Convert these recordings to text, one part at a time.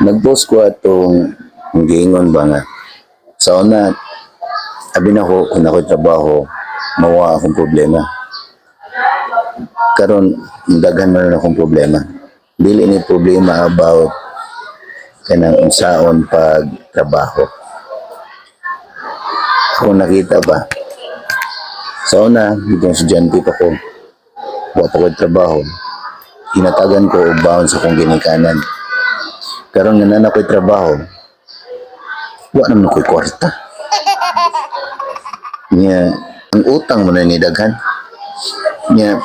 Nag-post ko atong giingon ba nga. Sa una, abi na ko, kung ako'y trabaho, mawa akong problema. Karon daghan na rin akong problema. Dili ni problema about kanang unsaon pag trabaho. Kung nakita ba, sa una, itong estudyante pa ko, wa pa ko'y trabaho, hinatagan ko og baon sa kong ginikanan. Karon nga na ko'y trabaho, wa naman ko'y kwarta. Nya, ang utang mo na ni daghan. Nya,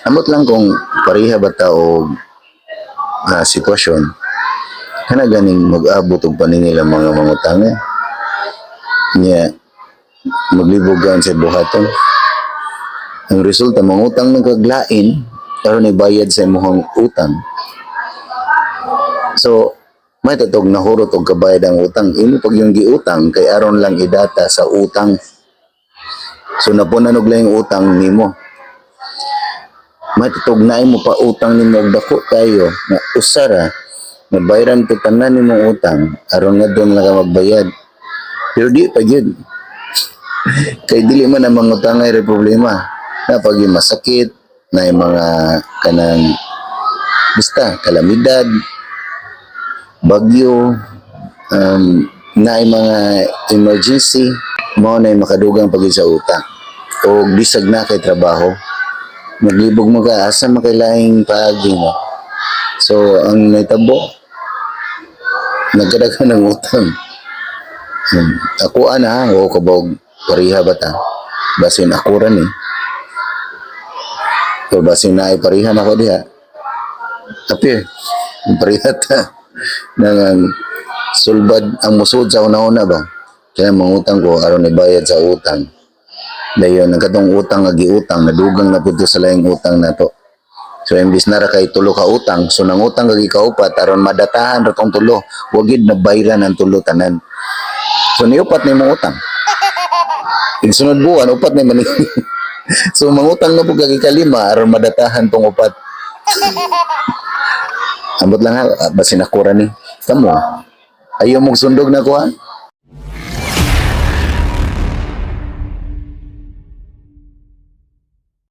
amot lang kung pareha ba ta og sitwasyon, kana ganing mag-abot og paningil ang mga mangutanga. Nya, maglibugan sa buhaton. Ang resulta, mangutang ng kaglain, karon ibayad sa imong utang. So, may tatog nahurot og kabayad ang utang. Imo pag yung giutang, kay aron lang idata sa utang. So, napunan og lang yung utang nimo. May tatog na mo pa utang nimo og dako kayo, na usara, mabayaran ko tanan nimong utang, aron nga doon lang ka magbayad. Pero di pa yun. Kay dili man ang mga utang ay problema. Na pag yung masakit, na yung mga kanang, basta, kalamidad, bagyo, na yung mga emergency, mo na yung makadugang pag sa utang. O bisag na kay trabaho, maglibog mo ka, asa makailaing paagi mo. So, ang naitabo, nagkadagan ng utang. Ako ana, o kabog, pariha ba ta? Basin ako rin eh. So, basin na ay parihan ako diha. Tapi, pariha ta. Nang sulbad ang musud sa una-una ba? Kaya mangutang ko, aron ibayad sa utang. Dayon, ang katong utang nga giutang, nadugang na punto sa laing utang na to. So, imbis na ra kay tulo ka utang, so nang utang kagi kaupat, aron madatahan ra tong tulo, wagid na bayran ang tulo tanan. So, niupat na yung utang. Igsunod buwan, upat na yung So, mangutang na po kagi kalima, aron madatahan tong upat. Ambot lang ha, basin ako ra ni. Kamo, ayaw mong sundog na ko ha?